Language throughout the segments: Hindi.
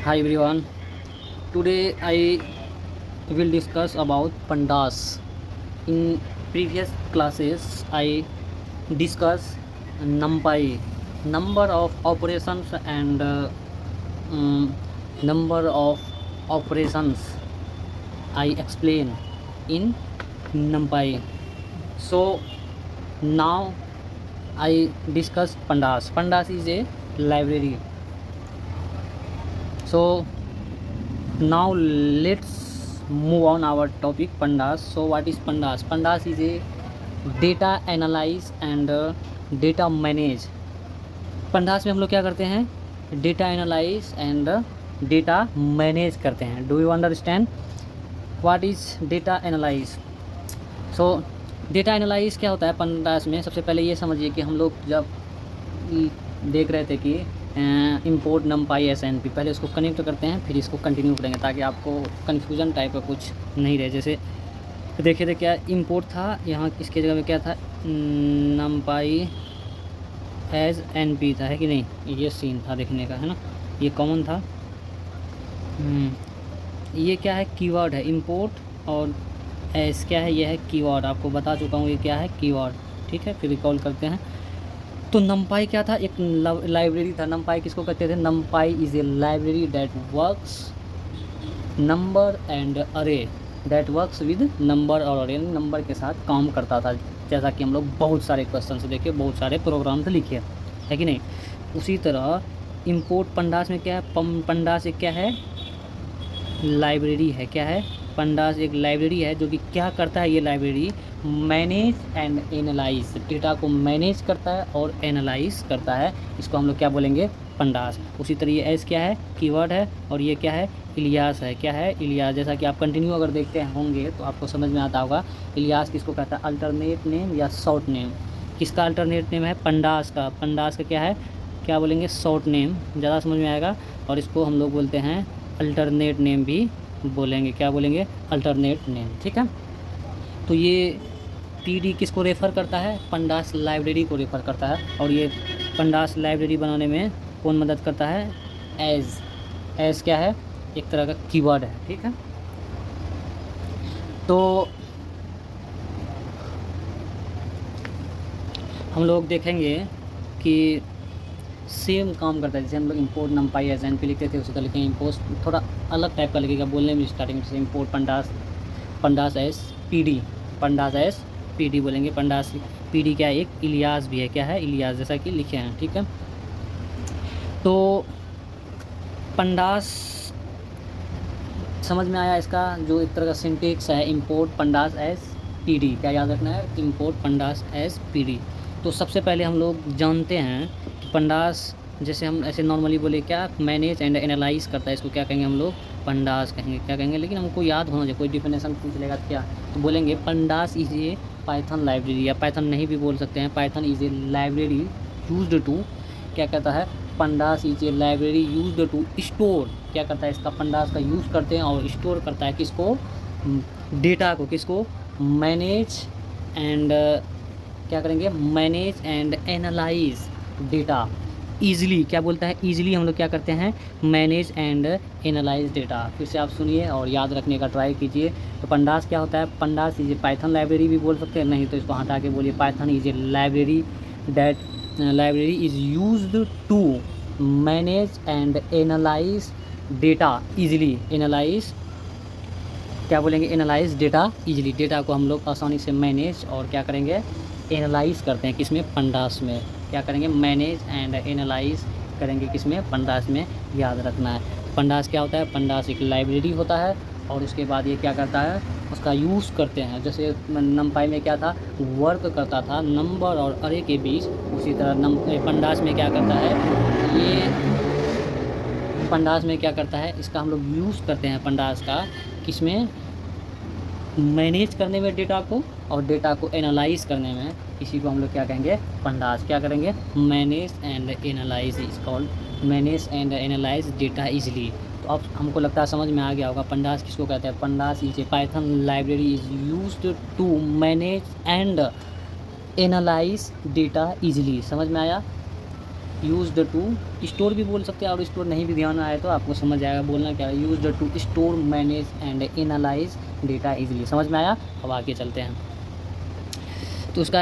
Hi everyone. Today I will discuss about pandas. In previous classes I discuss numpy, number of operations and um, number of operations I explain in numpy. So now I discuss pandas. Pandas is a library. So now let's move on our topic pandas. So what is pandas? Pandas is a data analyze and data manage. pandas में हम लोग क्या करते हैं? Data analyse and data manage करते हैं. Do you understand what is data analyse? So data analyse क्या होता है pandas में? सबसे पहले ये समझिए कि हम लोग जब देख रहे थे कि इंपोर्ट नमपाई SNP, पहले इसको कनेक्ट करते हैं फिर इसको कंटिन्यू करेंगे ताकि आपको कन्फ्यूज़न टाइप का कुछ नहीं रहे. जैसे देखे थे क्या इंपोर्ट था, यहाँ इसके जगह में क्या था? नमपाई एज NP था, है कि नहीं? ये सीन था देखने का, है ना? ये कॉमन था. ये क्या है? कीवर्ड है इंपोर्ट. और एस क्या है? ये है कीवर्ड. आपको बता चुका हूँ ये क्या है, कीवर्ड. ठीक है, फिर रिकॉल करते हैं. तो नमपाई क्या था? एक लाइब्रेरी था. नमपाई किसको कहते थे? नमपाई is a library that works number and अरे, दैट वर्क्स विद नंबर और अरे, नंबर के साथ काम करता था. जैसा कि हम लोग बहुत सारे क्वेश्चन से देखे, बहुत सारे प्रोग्राम्स लिखे, है कि नहीं? उसी तरह इंपोर्ट पंडास में क्या है? पंडास एक क्या है? लाइब्रेरी है. क्या है? पंडास एक लाइब्रेरी है जो कि क्या करता है? ये library manage and analyse, data को मैनेज करता है और एनालाइज करता है. इसको हम लोग क्या बोलेंगे? पंडास. उसी तरह ये एस क्या है? कीवर्ड है. और ये क्या है? इलियास है. क्या है? इलियास. जैसा कि आप कंटिन्यू अगर देखते होंगे तो आपको समझ में आता होगा इलियास किसको कहता है? अल्टरनेट नेम या शॉर्ट नेम. किसका अल्टरनेट नेम है? पंडास का. पंडास का क्या है? क्या बोलेंगे? Short name. ज़्यादा समझ में आएगा. और इसको हम लोग बोलते हैं अल्टरनेट नेम भी बोलेंगे. क्या बोलेंगे? Alternate name. ठीक है. तो ये PD किसको रेफ़र करता है? पंडास लाइब्रेरी को रेफ़र करता है. और ये पंडास लाइब्रेरी बनाने में कौन मदद करता है? एज क्या है? एक तरह का कीवर्ड है. ठीक है. तो हम लोग देखेंगे कि सेम काम करता है. जैसे हम लोग इंपोर्ट नमपाई SNP लिखते थे, उसी तरह लिखेंगे इंपोर्ट. थोड़ा अलग टाइप का लगेगा बोलने में स्टार्टिंग में. जैसे import pandas as PD, pandas as PD बोलेंगे. पंडास PD क्या है? एक इलियास भी है. क्या है? इलियास, जैसा कि लिखे हैं. ठीक है. तो पंडास समझ में आया? इसका जो एक तरह का सिंटेक्स है, इंपोर्ट पंडास एस PD. क्या याद रखना है? Import pandas as PD. तो सबसे पहले हम लोग जानते हैं कि पंडास, जैसे हम ऐसे नॉर्मली बोले क्या, मैनेज एंड एनालाइज करता है, इसको क्या कहेंगे हम लोग? पंडास कहेंगे. क्या कहेंगे? लेकिन हमको याद होना चाहिए. कोई डिफिनेशन पूछ लेगा तो क्या तो बोलेंगे pandas is a Python library, या पाइथन नहीं भी बोल सकते हैं. Python is a library used to, क्या कहता है? Pandas is a library used to store. क्या करता है? इसका पंडास का यूज़ करते हैं और स्टोर करता है किसको? डेटा को. किसको? मैनेज एंड क्या करेंगे? Manage and analyse data easily. क्या बोलता है? ईज़िली हम लोग क्या करते हैं? Manage and analyse data. फिर से आप सुनिए और याद रखने का ट्राई कीजिए. तो पंडास क्या होता है? Pandas is a Python library भी बोल सकते हैं, नहीं तो इसको हटा के बोलिए Python is a library that library is used to manage and analyse data easily. Analyse क्या बोलेंगे? Analyse data easily. डेटा को हम लोग आसानी से मैनेज और क्या करेंगे? एनालाइज करते हैं. किसमें? पंडास में. क्या करेंगे? मैनेज एंड एनालाइज करेंगे. किसमें? पंडास में. याद रखना है. पंडास क्या होता है? पंडास एक लाइब्रेरी होता है और उसके बाद ये क्या करता है? उसका यूज़ करते हैं. जैसे नमपाई में क्या था? वर्क करता था नंबर और अरे के बीच. उसी तरह पंडास में क्या करता है? ये पंडास में क्या करता है? इसका हम लोग यूज़ करते हैं पंडास का. किसमें? मैनेज करने में डेटा को, और डेटा को एनालाइज करने में. इसी को हम लोग क्या कहेंगे? पंडास. क्या करेंगे? Manage and analyse is called manage and analyse data easily. तो अब हमको लगता है समझ में आ गया होगा पंडास किसको कहते हैं. Pandas is a Python library is used to manage and analyse data easily. समझ में आया? यूज्ड टू स्टोर भी बोल सकते हैं, और स्टोर नहीं भी ध्यान आए तो आपको समझ आएगा बोलना क्या है। Used to store, manage and analyse data easily. समझ में आया? अब आगे चलते हैं। तो उसका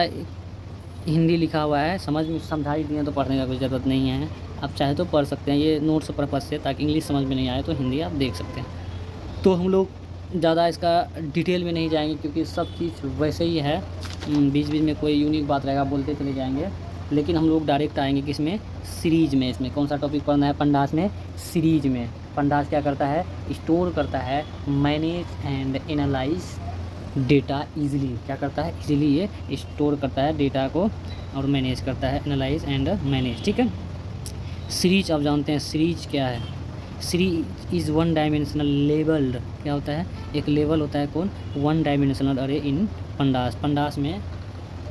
हिंदी लिखा हुआ है, समझ में समझा ही दिए तो पढ़ने का कोई ज़रूरत नहीं है, आप चाहे तो पढ़ सकते हैं, ये नोट्स पर्पज़ से, ताकि इंग्लिश समझ में नहीं आए तो हिंदी आप देख सकते हैं। तो हम लोग ज़्यादा इसका डिटेल में नहीं जाएंगे, क्योंकि सब चीज़ वैसे ही है, बीच बीच में कोई यूनिक बात रहेगा बोलते चले जाएंगे, लेकिन हम लोग डायरेक्ट आएंगे किसमें, सीरीज में। इसमें कौन सा टॉपिक पढ़ना है? पंडास में, सीरीज में। पंडास क्या करता है? स्टोर करता है, manage and analyse data easily. क्या करता है? ईजिली ये स्टोर करता है डेटा को और मैनेज करता है, एनालाइज एंड मैनेज। ठीक है। सीरीज आप जानते हैं सीरीज क्या है? Series is one dimensional labelled. क्या होता है? एक लेवल होता है, कौन? वन डायमेंशनल अरे इन पंडास। पंडास में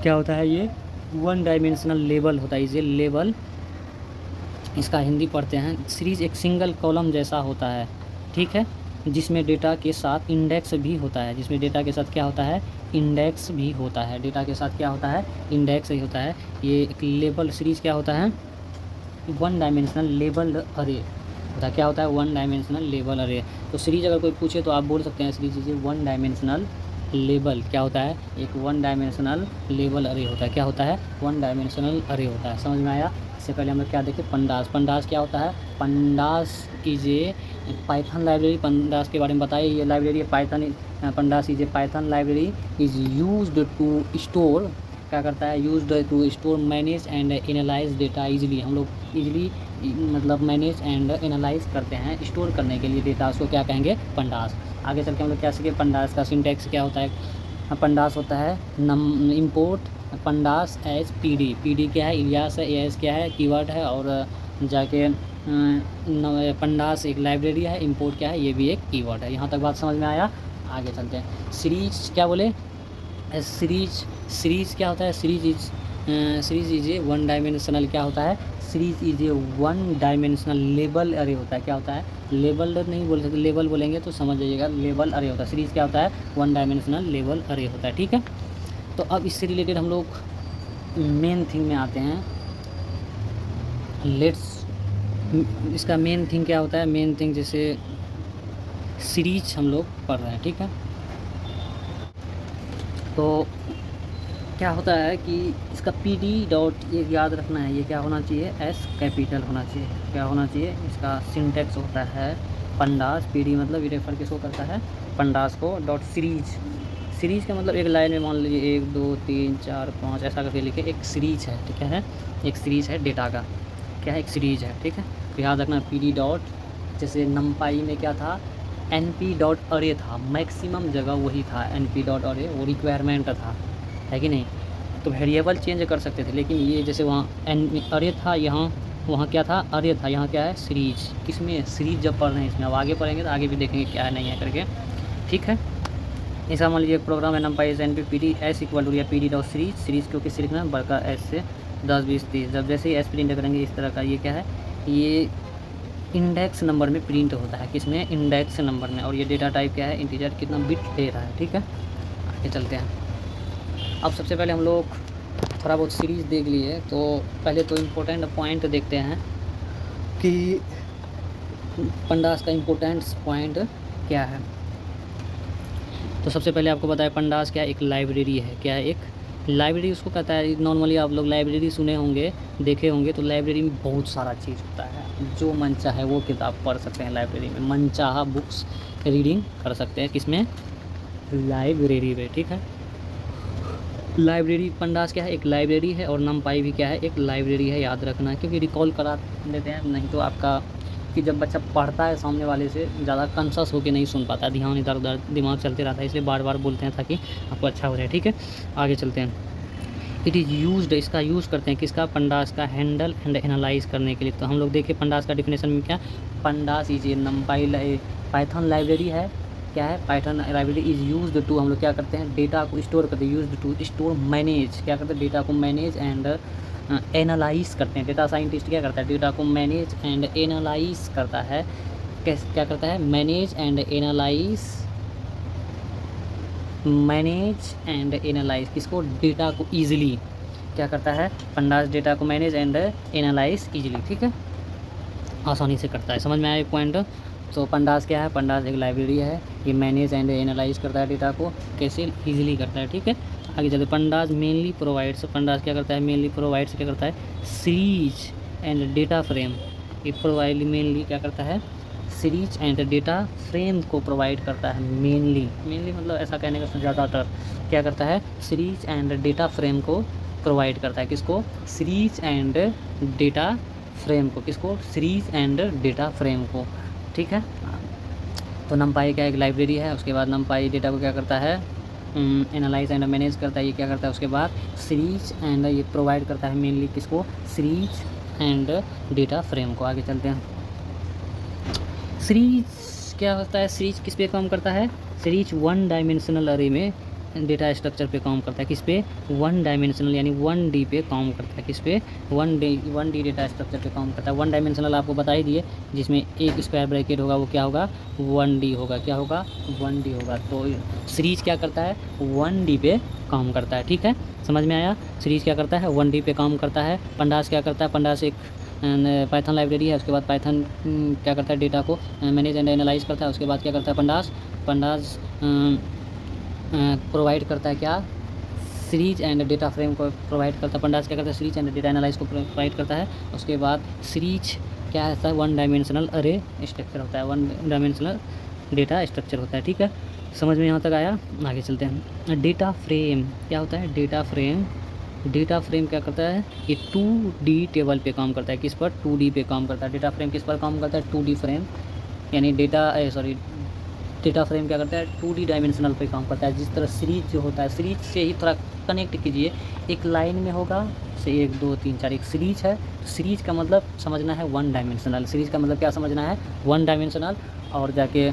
क्या होता है? ये वन डायमेंशनल लेबल होता है, ये लेबल। इसका हिंदी पढ़ते हैं। सीरीज एक सिंगल कॉलम जैसा होता है, ठीक है, जिसमें डेटा के साथ इंडेक्स भी होता है। जिसमें डेटा के साथ क्या होता है? इंडेक्स भी होता है। डेटा के साथ क्या होता है? इंडेक्स ही होता है। ये एक लेबल सीरीज क्या होता है? वन डायमेंशनल लेबल अरे होता है। क्या होता है? वन डायमेंशनल लेबल अरे। तो सीरीज अगर कोई पूछे तो आप बोल सकते हैं series is one dimensional label. क्या होता है? एक वन डायमेंशनल लेबल अरे होता है। क्या होता है? वन डायमेंशनल अरे होता है। समझ में आया? इससे पहले हम लोग क्या देखें? पंडास। पंडास क्या होता है? Pandas is a Python library. Pandas के बारे में बताइए। ये लाइब्रेरी है Python. Pandas is a Python library is used to store. क्या करता है? Used to store, manage and analyse data easily. हम लोग इजीली मतलब मैनेज एंड एनालाइज करते हैं, स्टोर करने के लिए डेटा, उसको क्या कहेंगे? पंडास। आगे चल के हम लोग क्या सीखे? पंडास का सिंटैक्स क्या होता है? पंडास होता है import pandas as PD. PD क्या है? इलियास है। एस क्या है? कीवर्ड है। और जाके पंडास एक लाइब्रेरी है। इंपोर्ट क्या है? ये भी एक कीवर्ड है। यहाँ तक बात समझ में आया? आगे चलते हैं। सीरीज क्या बोले? सीरीज क्या होता है? Series is a one dimensional. क्या होता है? Series is a one dimensional label अरे होता है। क्या होता है? लेबल नहीं बोल सकते, लेबल बोलेंगे तो समझ जाइएगा। लेबल अरे होता है। सीरीज क्या होता है? वन डायमेंशनल लेबल अरे होता है। ठीक है। तो अब इससे रिलेटेड हम लोग मेन थिंग में आते हैं। इसका मेन थिंग क्या होता है? मेन थिंग जैसे सीरीज हम लोग पढ़ रहे हैं, ठीक है। तो क्या होता है कि इसका PD डॉट ये याद रखना है, ये क्या होना चाहिए? S कैपिटल होना चाहिए। क्या होना चाहिए? इसका सिंटेक्स होता है पंडास। PD मतलब ये रेफर किसको करता है? पंडास को। Dot series. सीरीज का मतलब एक लाइन में मान लीजिए 1 2 3 4 5 ऐसा करके लिखे, एक सीरीज है, ठीक है। एक सीरीज है डेटा का। क्या है? एक सीरीज है, ठीक है। तो याद रखना PD डॉट, जैसे नमपाई में क्या था? NP डॉट अरे था, मैक्सिमम जगह वही था। NP डॉट अरे वो रिक्वायरमेंट था, है कि नहीं? तो वेरिएबल चेंज कर सकते थे, लेकिन ये जैसे वहाँ अरे था, यहाँ वहाँ क्या था? अरे था। यहाँ क्या है? सीरीज। किसमें? सीरीज जब पढ़ रहे हैं इसमें। अब आगे पढ़ेंगे तो आगे भी देखेंगे क्या है नहीं है करके, ठीक है। ऐसा मान लीजिए एक प्रोग्राम है NumPy NP PD S equal to या PD डॉट सीरीज। सीरीज क्योंकि सीरीज में बड़का S से 10 20 30, जब जैसे ही S प्रिंट करेंगे इस तरह का, ये क्या है? ये इंडेक्स नंबर में प्रिंट होता है। किसमें? इंडेक्स नंबर में। और ये डेटा टाइप क्या है? इंटीजर। कितना बिट दे रहा है, ठीक है। आगे चलते हैं। अब सबसे पहले हम लोग थोड़ा बहुत सीरीज़ देख लिए, तो पहले तो इम्पोर्टेंट पॉइंट देखते हैं कि पंडास का इम्पोर्टेंट पॉइंट क्या है। तो सबसे पहले आपको बताया पंडास क्या है? एक लाइब्रेरी है। क्या है? एक लाइब्रेरी उसको कहता है। नॉर्मली आप लोग लाइब्रेरी सुने होंगे, देखे होंगे, तो लाइब्रेरी में बहुत सारा चीज़ होता है। जो मन चाहे वो किताब पढ़ सकते हैं लाइब्रेरी में, मन चाहा बुक्स रीडिंग कर सकते हैं। किसमें? लाइब्रेरी में, ठीक है। लाइब्रेरी पंडास क्या है? एक लाइब्रेरी है। और NumPy भी क्या है? एक लाइब्रेरी है। याद रखना है, क्योंकि रिकॉल करा देते हैं, नहीं तो आपका कि जब बच्चा पढ़ता है सामने वाले से ज़्यादा कंसस होकर नहीं सुन पाता, ध्यान इधर उधर दिमाग चलते रहता है, इसलिए बार बार बोलते हैं ताकि आपको अच्छा हो जाए, ठीक है। आगे चलते हैं। इट इज़ यूज्ड, इसका यूज़ करते हैं किसका? पंडास का, हैंडल एंड एनालाइज करने के लिए। तो हम लोग देखिए पंडास का डिफिनेशन में क्या? Pandas is a NumPy Python library है। क्या है? Python library is used to, हम लोग क्या करते हैं? डेटा को स्टोर करते हैं। Used to store, manage. क्या करते हैं? डेटा को मैनेज एंड एनालाइज करते हैं। डेटा साइंटिस्ट क्या करता है? डेटा को मैनेज एंड एनालाइज करता है। क्या करता है? मैनेज एंड एनालाइज किसको? डेटा को ईजिली। क्या करता है, पंडास डेटा को मैनेज एंड एनालाइज ईजिली, ठीक है, आसानी से करता है। समझ में आया एक पॉइंट। तो पंडास क्या है, पंडास एक लाइब्रेरी है, ये मैनेज एंड एनालाइज करता है डेटा को, कैसे, ईजिली करता है, ठीक है। आगे चलते, पंडास मेनली प्रोवाइड्स, पंडास क्या करता है, मेनली प्रोवाइड्स क्या करता है, सीरीज एंड डेटा फ्रेम, ये प्रोवाइड मेनली क्या करता है, सीरीज एंड डेटा फ्रेम को प्रोवाइड करता है। मेनली, मेनली मतलब ऐसा कहने का ज़्यादातर क्या करता है, सीरीज एंड डेटा फ्रेम को प्रोवाइड करता है। किसको, सीरीज एंड डेटा फ्रेम को, किसको, सीरीज एंड डेटा फ्रेम को, ठीक है। तो नमपाई क्या एक लाइब्रेरी है, उसके बाद नमपाई डेटा को क्या करता है, एनालाइज एंड मैनेज करता है, ये क्या करता है, उसके बाद सीरीज एंड ये प्रोवाइड करता है मेनली किसको, सीरीज एंड डेटा फ्रेम को। आगे चलते हैं, सीरीज क्या होता है, सीरीज किस पे काम करता है, सीरीज वन डायमेंशनल अरे में डेटा स्ट्रक्चर पे काम करता है, किस पे, वन डायमेंशनल यानी 1D पे काम करता है, किस पे, 1D डेटा स्ट्रक्चर पे काम करता है। वन डायमेंशनल आपको बता ही दिए, जिसमें एक स्क्वायर ब्रैकेट होगा वो क्या होगा, 1D होगा, क्या होगा, 1D होगा। तो सीरीज क्या करता है, 1D पे काम करता है, ठीक है, समझ में आया। सीरीज क्या करता है, 1D पे काम करता है। पंडास क्या करता है, पंडास एक पाइथन लाइब्रेरी है, उसके बाद पाइथन क्या करता है, डेटा को मैनेज एंड एनालाइज करता है। उसके बाद क्या करता है, पंडास प्रोवाइड करता है क्या, सीरीज एंड डेटा फ्रेम को प्रोवाइड करता है। पंडास क्या करता है, सीरीज एंड डेटा एनालाइज को प्रोवाइड करता है। उसके बाद सीरीज क्या होता है, वन डायमेंशनल अरे स्ट्रक्चर होता है, वन डायमेंशनल डेटा स्ट्रक्चर होता है, ठीक है, समझ में यहाँ तक आया। आगे चलते हैं, डेटा फ्रेम क्या होता है, डेटा फ्रेम, डेटा फ्रेम क्या करता है, ये 2D टेबल पे काम करता है, किस पर, 2D पे काम करता है। डेटा फ्रेम किस पर काम करता है, 2D फ्रेम, यानी डेटा फ्रेम क्या करता है, 2D डायमेंशनल पे काम करता है। जिस तरह सीरीज जो होता है, सीरीज से ही थोड़ा कनेक्ट कीजिए, एक लाइन में होगा से 1 2 3 4 एक सीरीज है, तो सीरीज का मतलब समझना है वन डायमेंशनल, सीरीज का मतलब क्या समझना है, वन डायमेंशनल, और जाके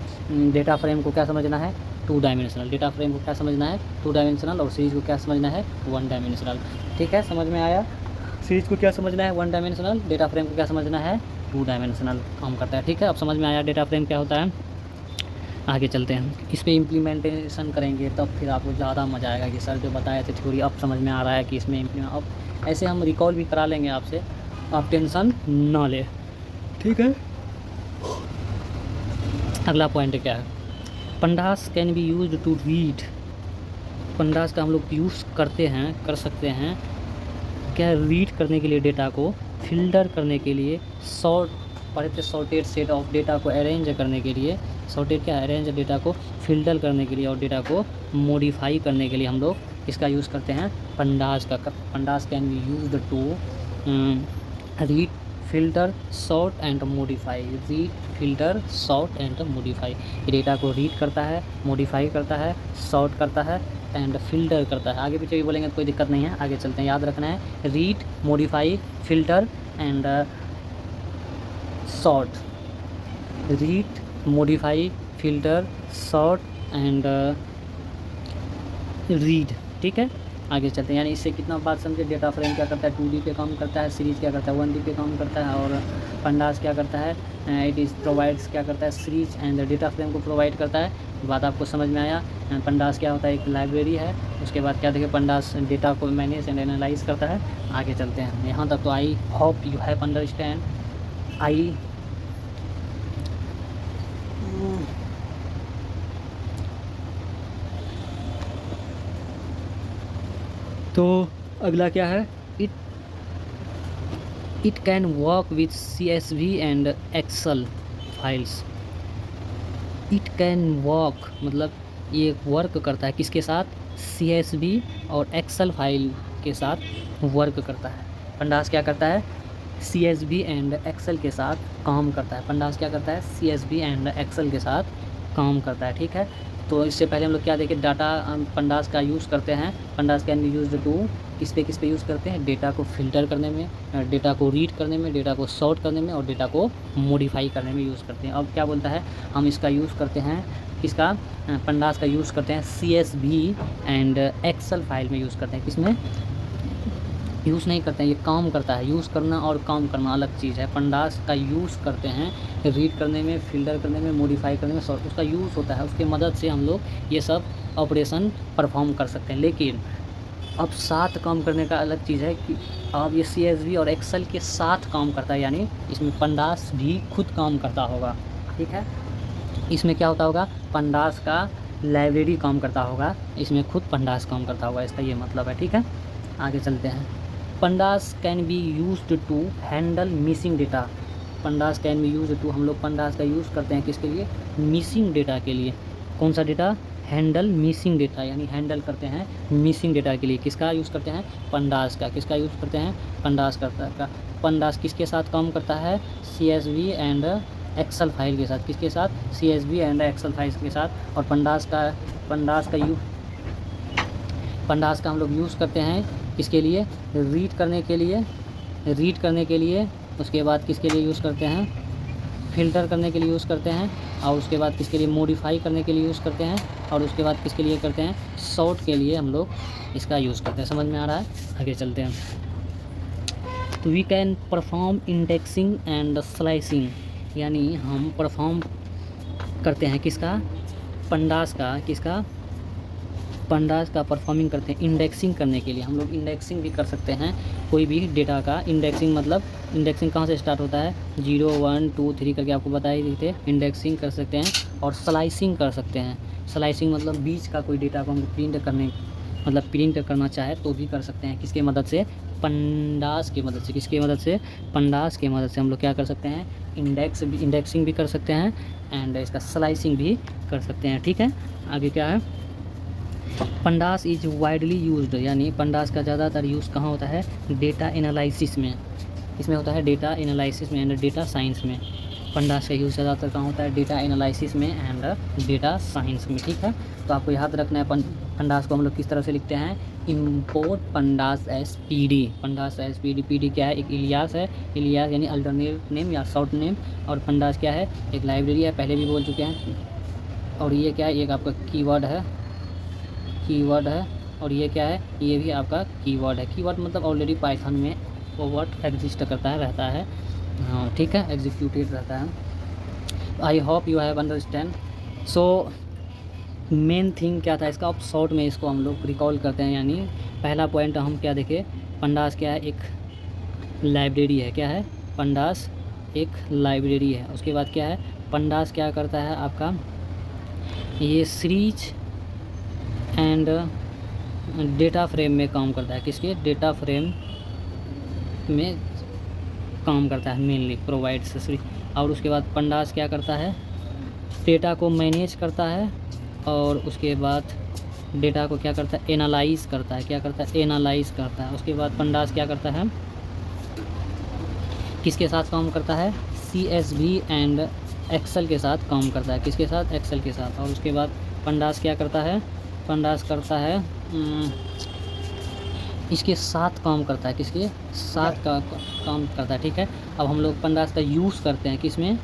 डेटा फ्रेम को क्या समझना है, 2 डायमेंशनल, डेटा फ्रेम को क्या समझना है, 2 डायमेंशनल, और सीरीज को क्या समझना है, 1 डायमेंशनल, ठीक है, समझ में आया। सीरीज को क्या समझना है, 1 डायमेंशनल, डेटा फ्रेम को क्या समझना है, 2 डायमेंशनल काम करता है, ठीक है। अब समझ में आया डेटा फ्रेम क्या होता है। आगे चलते हैं, इस पर इम्प्लीमेंटेशन करेंगे तब फिर आपको ज़्यादा मज़ा आएगा कि सर जो बताए थे थ्योरी अब समझ में आ रहा है कि इसमें इम्प्लीमेंट, अब ऐसे हम रिकॉल भी करा लेंगे आपसे, आप टेंशन ना ले, ठीक है। अगला पॉइंट क्या है, pandas can be used to read, pandas का हम लोग यूज़ करते हैं, कर सकते हैं क्या, रीड करने के लिए, डेटा को फिल्टर करने के लिए, सॉर्टेड सेट ऑफ डेटा को अरेंज करने के लिए, सॉर्टेड क्या, अरेंज डेटा को फिल्टर करने के लिए, और डेटा को मॉडिफाई करने के लिए हम लोग इसका यूज़ करते हैं, पंडास का। Pandas can be used to read, filter, sort and modify, read, filter, sort and modify, data को रीड करता है, मॉडिफाई करता है, सॉर्ट करता है एंड फिल्टर करता है। आगे पीछे भी बोलेंगे तो कोई दिक्कत नहीं है, आगे चलते हैं, याद रखना है, read, modify, filter and sort, read, modify, filter, sort and read, ठीक है। आगे चलते हैं, यानी इससे कितना बात समझे, डेटा फ्रेम क्या करता है, 2D पे काम करता है, सीरीज क्या करता है, 1D पे काम करता है, और पंडास क्या करता है, इट इज़ प्रोवाइड्स क्या करता है, सीरीज एंड डेटा फ्रेम को प्रोवाइड करता है। बात आपको समझ में आया। पंडास क्या होता है, एक लाइब्रेरी है। उसके बाद क्या देखिए, पंडास डेटा को मैनेज एंड एनालाइज करता है। आगे चलते हैं, यहाँ तक तो I hope you have understand. I तो अगला क्या है, it can work with CSV and Excel files. It can work मतलब ये वर्क करता है किसके साथ, CSV और एक्सेल फाइल के साथ वर्क करता है। पंडास क्या करता है, CSV एंड एक्सेल के साथ काम करता है। पंडास क्या करता है, CSV एंड एक्सेल के साथ काम करता है, ठीक है। तो इससे पहले हम लोग क्या देखें, डाटा पंडास का यूज़ करते हैं। Pandas can be used to, किस पे यूज़ करते हैं, डेटा को फिल्टर करने में, डेटा को रीड करने में, डेटा को सॉर्ट करने में, और डेटा को मॉडिफाई करने में यूज़ करते हैं। अब क्या बोलता है, हम इसका यूज़ करते हैं, किसका, पंडास का यूज़ करते हैं CSV एंड एक्सेल फाइल में यूज़ करते हैं। किसमें यूज़ नहीं करते हैं, ये काम करता है। यूज़ करना और काम करना अलग चीज़ है। पंडास का यूज़ करते हैं रीड करने में, फिल्टर करने में, मॉडिफाई करने में, सॉर्ट, उसका यूज़ होता है। उसके मदद से हम लोग ये सब ऑपरेशन परफॉर्म कर सकते हैं। लेकिन अब साथ काम करने का अलग चीज़ है कि अब ये CSV और एक्सेल के साथ काम करता है, यानी इसमें पंडास भी खुद काम करता होगा, ठीक है। इसमें क्या होता होगा, पंडास का लाइब्रेरी काम करता होगा, इसमें खुद पंडास काम करता होगा, इसका ये मतलब है, ठीक है। आगे चलते हैं। Pandas can be used to handle missing data. Pandas can be used to, हम लोग पंडास का यूज़ करते हैं किसके लिए, मिसिंग डेटा के लिए। कौन सा डेटा, हैंडल मिसिंग डेटा, यानी हैंडल करते हैं मिसिंग डेटा के लिए। किसका यूज़ करते हैं, पंडास का। किसका यूज़ करते हैं, पंडास का। पंडास किसके साथ काम करता है, CSV एंड एक्सेल फाइल के साथ। किसके साथ, CSV एंड एक्सेल फाइल के साथ। और पंडास का हम लोग यूज़ करते हैं किसके लिए, रीड करने के लिए। उसके बाद किसके लिए यूज़ करते हैं, फ़िल्टर करने के लिए यूज़ करते हैं। और उसके बाद किसके लिए, मॉडिफाई करने के लिए यूज़ करते हैं। और उसके बाद किसके लिए करते हैं, सॉर्ट के लिए हम लोग इसका यूज़ करते हैं। समझ में आ रहा है, आगे चलते हैं। तो we can perform indexing and slicing, यानी हम परफॉर्म करते हैं किसका, पंडास का। किसका, पंडास का परफॉर्मिंग करते हैं इंडेक्सिंग करने के लिए। हम लोग इंडेक्सिंग भी कर सकते हैं कोई भी डेटा का। इंडेक्सिंग मतलब इंडेक्सिंग कहाँ से स्टार्ट होता है, 0 1 2 3 करके आपको बता ही थे। इंडेक्सिंग कर सकते हैं और स्लाइसिंग कर सकते हैं। स्लाइसिंग मतलब बीच का कोई डेटा को हम प्रिंट करना चाहे तो भी कर सकते हैं। किसके मदद से, पंडास की मदद से। किसकी मदद से, पंडास की मदद से हम लोग क्या कर सकते हैं, इंडेक्सिंग भी कर सकते हैं एंड इसका स्लाइसिंग भी कर सकते हैं, ठीक है। आगे क्या है, पंडास इज वाइडली यूज्ड, यानी पंडास का ज़्यादातर यूज़ कहाँ होता है, डेटा एनालिसिस में। इसमें होता है डेटा एनालिसिस में एंड डेटा साइंस में। पंडास का यूज़ ज़्यादातर कहाँ होता है, डेटा एनालिसिस में एंड डेटा साइंस में, ठीक है। तो आपको याद रखना है पंडास को हम लोग किस तरह से लिखते हैं, import pandas as PD। Pandas as PD, PD क्या है, एक इलियास है। इलियास यानी अल्टरनेट नेम या शॉर्ट नेम। और पंडास क्या है, एक लाइब्रेरी है, पहले भी बोल चुके हैं। और ये क्या है, एक आपका कीवर्ड है। और ये क्या है, ये भी आपका कीवर्ड है। कीवर्ड मतलब ऑलरेडी पाइथन में वो वर्ड एग्जिस्ट करता है, रहता है, हाँ ठीक है, एग्जीक्यूटेड रहता है। I hope you have understand. So main thing क्या था इसका, अब शॉर्ट में इसको हम लोग रिकॉल करते हैं। यानी पहला पॉइंट हम क्या देखे, पंडास क्या है, एक लाइब्रेरी है। क्या है, पंडास एक लाइब्रेरी है। उसके बाद क्या है, पंडास क्या करता है आपका, ये सीरीज एंड डेटा फ्रेम में काम करता है। किसके, डेटा फ्रेम में काम करता है मेनली, प्रोवाइड्स। और उसके बाद पंडास क्या करता है, डेटा को मैनेज करता है। और उसके बाद डेटा को क्या करता है, एनालाइज करता है। क्या करता है, एनालाइज करता है। उसके बाद पंडास क्या करता है, किसके साथ काम करता है, CSV एंड एक्सेल के साथ काम करता है। किसके साथ, एक्सेल के साथ। और उसके बाद पंडास क्या करता है, पंडास करता है इसके साथ काम करता है। किसके साथ का काम करता है, ठीक है। अब हम लोग पंडास का यूज़ करते हैं किसमें,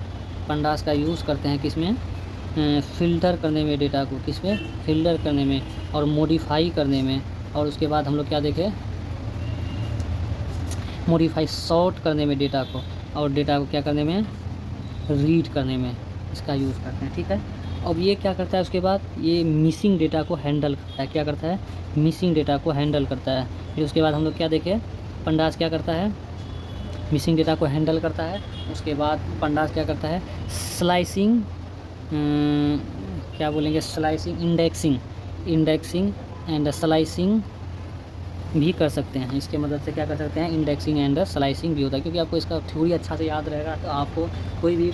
पंडास का यूज़ करते हैं किसमें, फ़िल्टर करने में डेटा को। किसमें, फ़िल्टर करने में और मॉडिफाई करने में। और उसके बाद हम लोग क्या देखें, मॉडिफाई सॉर्ट करने में डेटा को। और डेटा को क्या करने में, रीड करने में इसका यूज़ करते हैं, ठीक है। अब ये क्या करता है, उसके बाद ये मिसिंग डेटा को हैंडल करता है। क्या करता है, मिसिंग डेटा को हैंडल करता है। फिर उसके बाद हम लोग क्या देखें, पंडास क्या करता है, मिसिंग डेटा को हैंडल करता है। उसके बाद पंडास क्या करता है, स्लाइसिंग, क्या बोलेंगे, स्लाइसिंग, इंडेक्सिंग एंड स्लाइसिंग भी कर सकते हैं। इसके मदद से क्या कर सकते हैं, इंडेक्सिंग एंड स्लाइसिंग भी होता है। क्योंकि आपको इसका थ्योरी अच्छा से याद रहेगा तो आपको कोई भी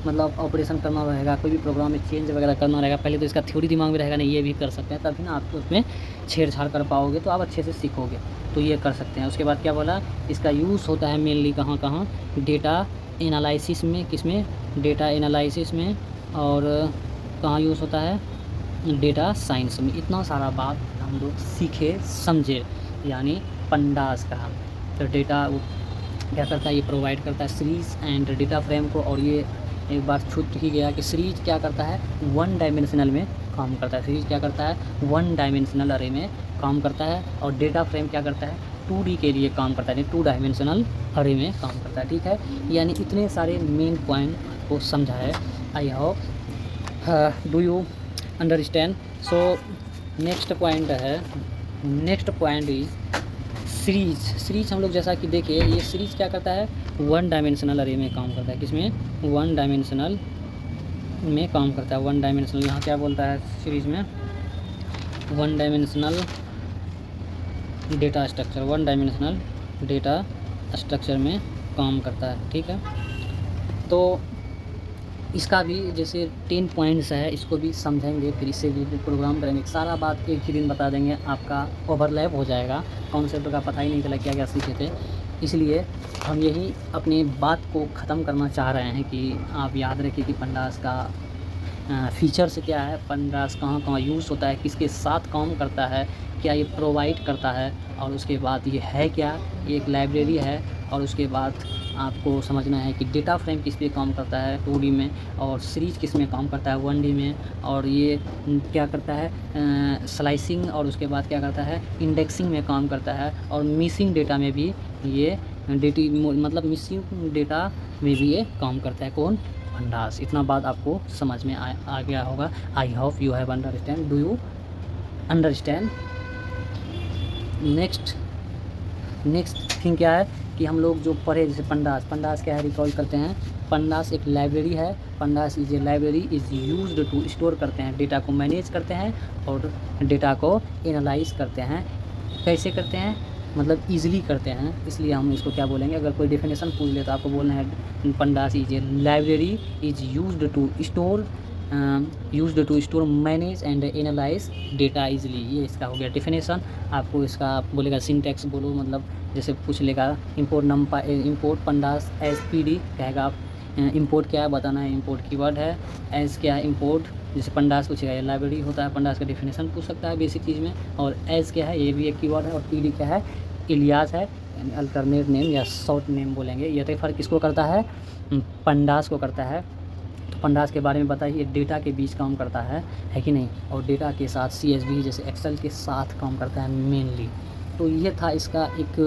मतलब ऑपरेशन करना रहेगा, कोई भी प्रोग्राम में चेंज वगैरह करना रहेगा, पहले तो इसका थ्योरी दिमाग में रहेगा, नहीं ये भी कर सकते हैं, तभी ना आप उसमें छेड़छाड़ कर पाओगे, तो आप अच्छे से सीखोगे। तो ये कर सकते हैं। उसके बाद क्या बोला, इसका यूज़ होता है मेनली कहाँ कहाँ, डेटा एनालिसिस में। किसमें, डेटा एनालिसिस में। और कहाँ यूज़ होता है, डेटा साइंस में। इतना सारा बात हम लोग सीखे समझे, यानी पंडास का। तो डेटा क्या करता है, ये प्रोवाइड करता है सीरीज एंड डेटा फ्रेम को। और ये एक बार छूट ही गया कि सीरीज क्या करता है, 1 डायमेंशनल में काम करता है। सीरीज क्या करता है, 1 डायमेंशनल अरे में काम करता है। और डेटा फ्रेम क्या करता है, 2D के लिए काम करता है, यानी 2 डायमेंशनल अरे में काम करता है, ठीक है। यानी इतने सारे मेन पॉइंट को समझा है। I hope do you understand. So next point है next point is series. Series हम लोग जैसा कि देखिए, ये सीरीज क्या करता है, वन डायमेंशनल अरे में काम करता है। किसमें, वन डायमेंशनल में काम करता है। वन डायमेंशनल यहाँ क्या बोलता है सीरीज में, one dimensional data structure, one dimensional data structure में काम करता है। ठीक है, तो इसका भी जैसे 10 पॉइंट्स है, इसको भी समझेंगे, फिर इससे रिलेटेड प्रोग्राम करेंगे। सारा बात एक ही दिन बता देंगे, आपका ओवरलैप हो जाएगा, कॉन्सेप्ट का पता ही नहीं चला क्या क्या सीखे थे। इसलिए हम यही अपनी बात को ख़त्म करना चाह रहे हैं कि आप याद रखिए कि पंडास का फीचर्स क्या है, पंडास कहाँ कहाँ यूज़ होता है, किसके साथ काम करता है, क्या ये प्रोवाइड करता है, और उसके बाद ये है क्या, ये एक लाइब्रेरी है। और उसके बाद आपको समझना है कि डेटा फ्रेम किस पे काम करता है 2D में, और सीरीज किस में काम करता है 1D में, और ये क्या करता है स्लाइसिंग, और उसके बाद क्या करता है इंडेक्सिंग में काम करता है, और मिसिंग डेटा में भी ये मतलब मिसिंग डेटा में भी ये काम करता है। कौन, पंडास। इतना बात आपको समझ में आ गया होगा। आई hope you have understand. Do you understand. Next thing क्या है कि हम लोग जो पढ़े, जैसे पंडास क्या है, रिकॉल करते हैं। पंडास एक लाइब्रेरी है। Pandas is a library is used to store करते हैं, डेटा को मैनेज करते हैं और डेटा को एनालाइज करते हैं। कैसे करते हैं, मतलब ईजिली करते हैं, इसलिए हम इसको क्या बोलेंगे। अगर कोई डेफिनेशन पूछ ले तो आपको बोलना है pandas is a library is used to store manage and analyse data easily. ये इसका हो गया डेफिनेशन। आपको इसका बोलेगा सिंटैक्स बोलो, मतलब जैसे पूछ लेगा इंपोर्ट पंडास एज पीडी, कहेगा आप इंपोर्ट क्या है बताना है, इंपोर्ट कीवर्ड है। एज क्या है, इंपोर्ट जैसे पंडास पूछेगा, ये लाइब्रेरी होता है, पंडास का डेफिनेशन पूछ सकता है बेसिक चीज़ में। और एज क्या है, ये भी एक कीवर्ड है। और पीडी क्या है, इलियास है, अल्टरनेट नेम या शॉर्ट नेम बोलेंगे। ये रेफर किसको करता है, पंडास को करता है। तो पंडास के बारे में बताइए, डेटा के बीच काम करता है कि नहीं, और डेटा के साथ CSV जैसे एक्सेल के साथ काम करता है मेनली। तो ये था इसका एक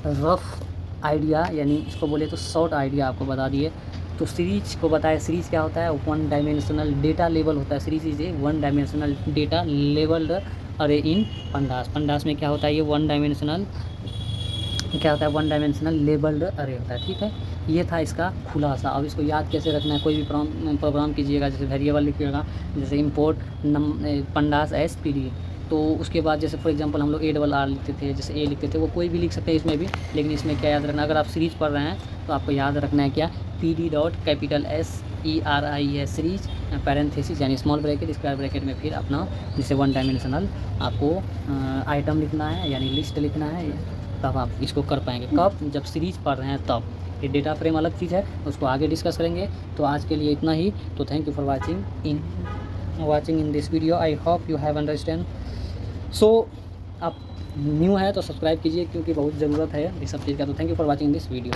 रफ आइडिया, यानी इसको बोले तो शॉर्ट आइडिया आपको बता दिए। तो सीरीज को बताया, सीरीज क्या होता है, वन डायमेंशनल डेटा लेवल होता है। Series is a one dimensional data labelled array in pandas. Pandas में क्या होता है, ये वन डायमेंशनल क्या होता है, वन डायमेंशनल लेबल्ड अरे होता है। ठीक है, ये था इसका खुलासा। अब इसको याद कैसे रखना है, कोई भी प्रोग्राम कीजिएगा, जैसे वेरिएबल लिखिएगा, जैसे इंपोर्ट पंडास एस पीडी, तो उसके बाद जैसे फॉर एग्जांपल हम लोग ARR लिखते थे, जैसे ए लिखते थे, वो कोई भी लिख सकते हैं इसमें भी। लेकिन इसमें क्या याद रखना, अगर आप सीरीज पढ़ रहे हैं तो आपको याद रखना है क्या, PD.SERIS सीरीज पैरेंथेसिस यानी स्मॉल ब्रैकेट, स्क्वायर ब्रैकेट में फिर अपना जैसे वन डायमेंशनल आपको आइटम लिखना है यानी लिस्ट लिखना है, तब आप इसको कर पाएंगे। कब, जब सीरीज पढ़ रहे हैं तब। ये डेटा फ्रेम अलग चीज़ है, उसको आगे डिस्कस करेंगे। तो आज के लिए इतना ही। तो thank you for watching in this video. I hope you have understand. So आप न्यू है तो सब्सक्राइब कीजिए, क्योंकि बहुत ज़रूरत है इस सब चीज़ का। तो thank you for watching this video.